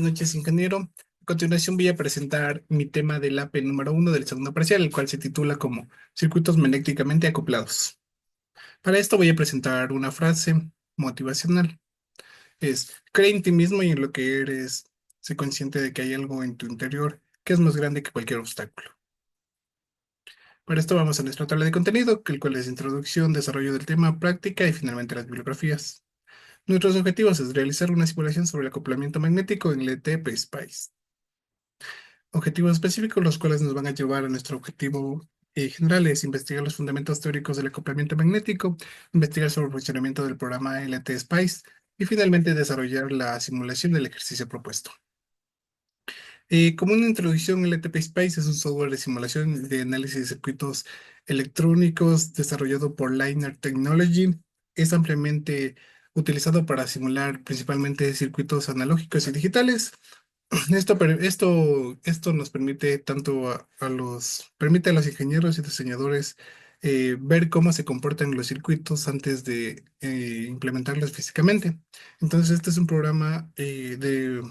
noches, ingeniero. A continuación voy a presentar mi tema del AP número uno del segundo parcial, el cual se titula como Circuitos magnéticamente acoplados. Para esto voy a presentar una frase motivacional. Cree en ti mismo y en lo que eres. Sé consciente de que hay algo en tu interior que es más grande que cualquier obstáculo. Para esto vamos a nuestra tabla de contenido, el cual es introducción, desarrollo del tema, práctica y finalmente las bibliografías. Nuestros objetivos es realizar una simulación sobre el acoplamiento magnético en LTP Spice. Objetivos específicos, los cuales nos van a llevar a nuestro objetivo general, es investigar los fundamentos teóricos del acoplamiento magnético, investigar sobre el funcionamiento del programa LT-SPICE y finalmente desarrollar la simulación del ejercicio propuesto. Como una introducción, LTP-SPICE es un software de simulación de análisis de circuitos electrónicos desarrollado por Linear Technology. Es ampliamente utilizado para simular principalmente circuitos analógicos y digitales. Esto nos permite tanto permite a los ingenieros y diseñadores ver cómo se comportan los circuitos antes de implementarlos físicamente. Entonces, este es un programa de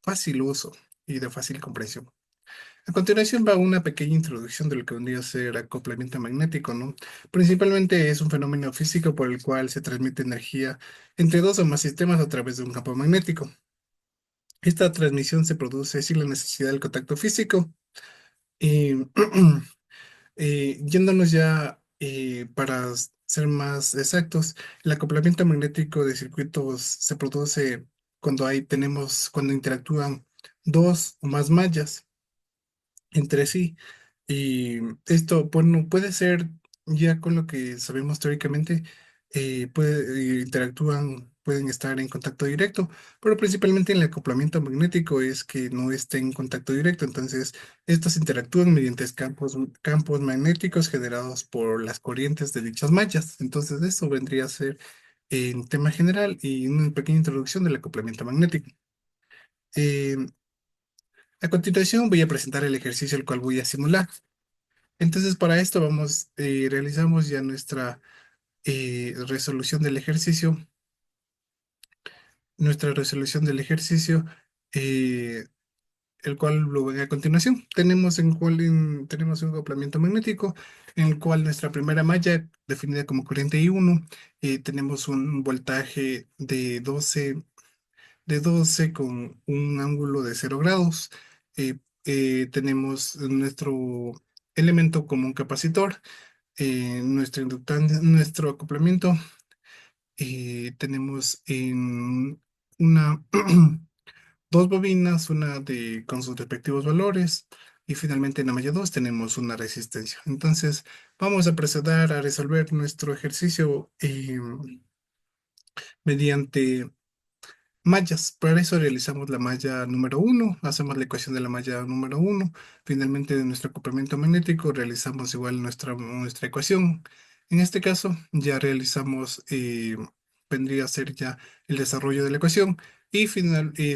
fácil uso y de fácil comprensión. A continuación va una pequeña introducción de lo que vendría a ser acoplamiento magnético, ¿no? Principalmente es un fenómeno físico por el cual se transmite energía entre dos o más sistemas a través de un campo magnético. Esta transmisión se produce sin la necesidad del contacto físico. Y yéndonos ya para ser más exactos, el acoplamiento magnético de circuitos se produce cuando interactúan dos o más mallas entre sí. Y esto, bueno, puede ser ya con lo que sabemos teóricamente, pueden estar en contacto directo, pero principalmente en el acoplamiento magnético es que no estén en contacto directo. Entonces, estos interactúan mediante campos magnéticos generados por las corrientes de dichas mallas. Entonces, eso vendría a ser en tema general y una pequeña introducción del acoplamiento magnético. Eh, a continuación voy a presentar el ejercicio el cual voy a simular. Entonces, para esto realizamos ya nuestra resolución del ejercicio, eh, el cual lo ven a continuación. Tenemos un acoplamiento magnético, en el cual nuestra primera malla, definida como corriente I1, tenemos un voltaje de 12 con un ángulo de 0 grados. Tenemos nuestro elemento como un capacitor, nuestro acoplamiento. Tenemos en una dos bobinas, con sus respectivos valores, y finalmente en la malla 2 tenemos una resistencia. Entonces, vamos a proceder a resolver nuestro ejercicio mediante mallas. Para eso realizamos la malla número uno, hacemos la ecuación de la malla número uno. Finalmente, de nuestro acoplamiento magnético, realizamos igual nuestra ecuación. En este caso, vendría a ser ya el desarrollo de la ecuación y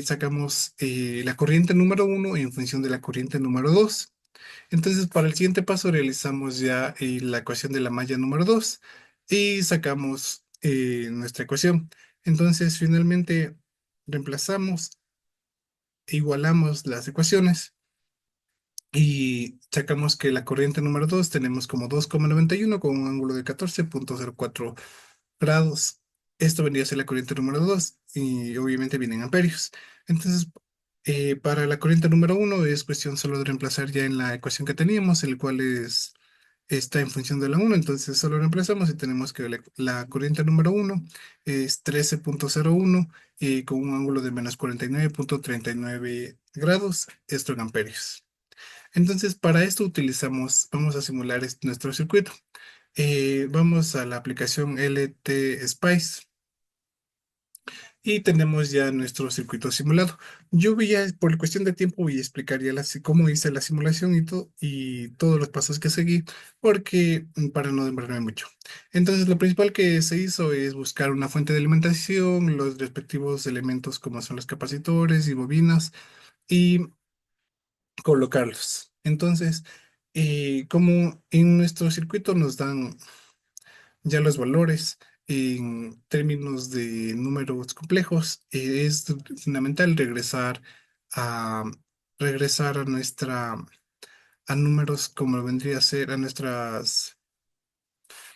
sacamos la corriente número uno en función de la corriente número dos. Entonces, para el siguiente paso, realizamos ya la ecuación de la malla número 2 y sacamos nuestra ecuación. Entonces, finalmente, reemplazamos e igualamos las ecuaciones y sacamos que la corriente número 2 tenemos como 2,91 con un ángulo de 14,04 grados. Esto vendría a ser la corriente número 2 y obviamente vienen amperios. Entonces, para la corriente número uno es cuestión solo de reemplazar ya en la ecuación que teníamos, el cual está en función de la uno. Entonces solo reemplazamos y tenemos que la corriente número uno es 13,01 y con un ángulo de menos 49,39 grados, esto en amperios. Entonces, para esto vamos a simular nuestro circuito. Vamos a la aplicación LT Spice y tenemos ya nuestro circuito simulado. Por cuestión de tiempo, voy a explicar ya cómo hice la simulación y todos los pasos que seguí, porque para no demorarme mucho. Entonces, lo principal que se hizo es buscar una fuente de alimentación, los respectivos elementos como son los capacitores y bobinas, y colocarlos. Entonces, como en nuestro circuito nos dan ya los valores. en términos de números complejos, es fundamental a regresar a a números como vendría a ser a nuestras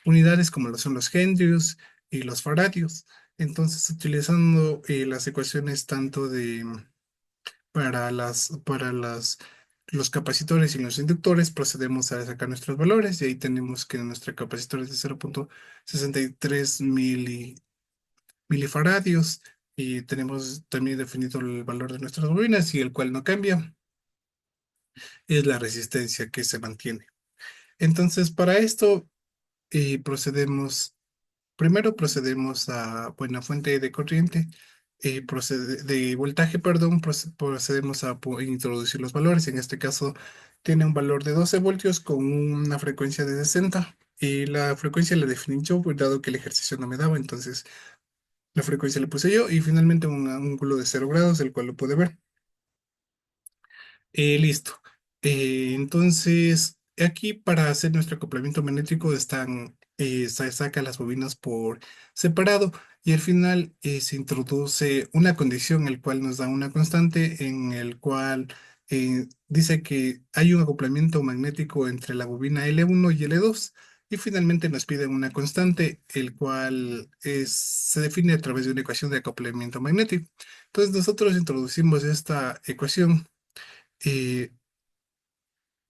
unidades como lo son los henrios y los faradios. Entonces, utilizando las ecuaciones tanto de para los capacitores y los inductores, procedemos a sacar nuestros valores y ahí tenemos que nuestro capacitor es de 0,63 milifaradios y tenemos también definido el valor de nuestras bobinas y el cual no cambia, es la resistencia que se mantiene. Entonces, para esto procedemos. Primero procedemos a buena fuente de corriente, de voltaje, perdón, procedemos a introducir los valores. En este caso tiene un valor de 12 voltios con una frecuencia de 60 y la frecuencia la definí yo, pues, dado que el ejercicio no me daba, entonces la frecuencia la puse yo y finalmente un ángulo de 0 grados, el cual lo puede ver. Listo. Entonces, aquí para hacer nuestro acoplamiento magnético se saca las bobinas por separado y al final se introduce una condición, el cual nos da una constante en el cual dice que hay un acoplamiento magnético entre la bobina L1 y L2 y finalmente nos piden una constante, el cual se define a través de una ecuación de acoplamiento magnético. Entonces, nosotros introducimos esta ecuación eh,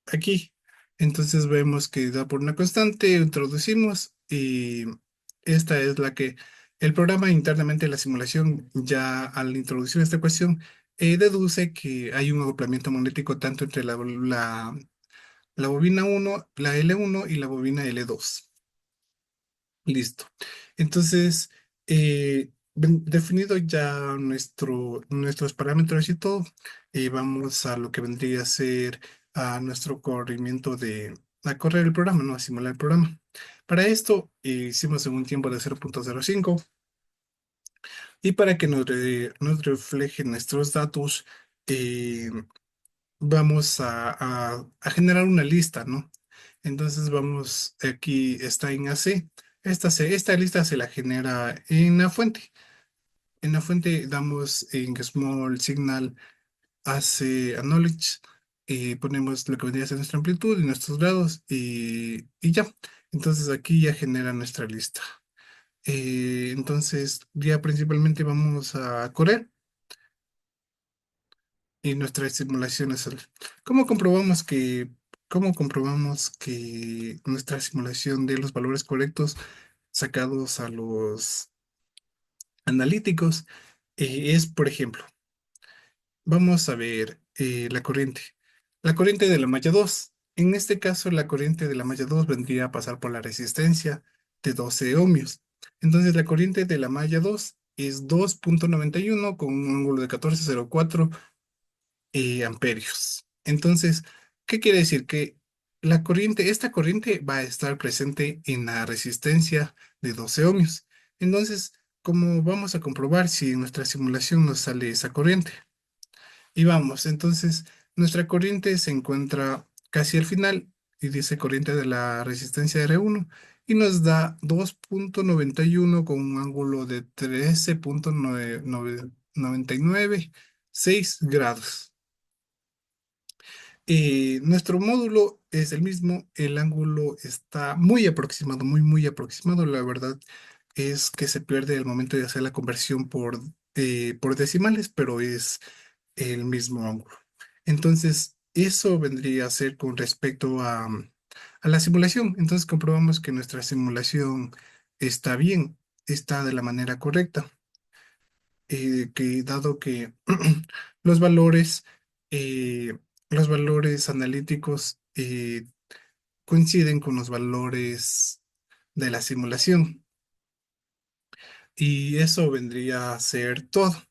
aquí. Entonces vemos que da por una constante, introducimos y esta es la que el programa internamente de la simulación ya al introducir esta ecuación deduce que hay un acoplamiento magnético tanto entre la bobina uno, la L1 y la bobina L2. Listo. Entonces, definido ya nuestros parámetros y todo, vamos a lo que vendría a ser a nuestro corrimiento a correr el programa, ¿no? A simular el programa. Para esto, hicimos en un tiempo de 0,05 y para que nos refleje nuestros datos, eh, vamos a generar una lista, ¿no? Entonces vamos, aquí está en AC. Esta lista se la genera en la fuente. En la fuente damos en small signal AC acknowledge y ponemos lo que vendría a ser nuestra amplitud y nuestros grados y ya. Entonces aquí ya genera nuestra lista. Entonces ya principalmente vamos a correr y nuestra simulación es ¿cómo comprobamos que nuestra simulación de los valores correctos sacados a los analíticos es, por ejemplo, vamos a ver la corriente. La corriente de la malla 2. En este caso, la corriente de la malla 2 vendría a pasar por la resistencia de 12 ohmios. Entonces, la corriente de la malla 2 es 2,91 con un ángulo de 14,04 amperios. Entonces, ¿qué quiere decir? Que esta corriente va a estar presente en la resistencia de 12 ohmios. Entonces, ¿cómo vamos a comprobar si en nuestra simulación nos sale esa corriente? Y vamos, entonces, nuestra corriente se encuentra casi al final y dice corriente de la resistencia R1 y nos da 2,91 con un ángulo de 13,996 grados. Nuestro módulo es el mismo, el ángulo está muy aproximado, muy aproximado. La verdad es que se pierde el momento de hacer la conversión por decimales, pero es el mismo ángulo. Entonces, eso vendría a ser con respecto a la simulación. Entonces, comprobamos que nuestra simulación está bien, está de la manera correcta, que dado que los valores, eh, los valores analíticos coinciden con los valores de la simulación. Y eso vendría a ser todo.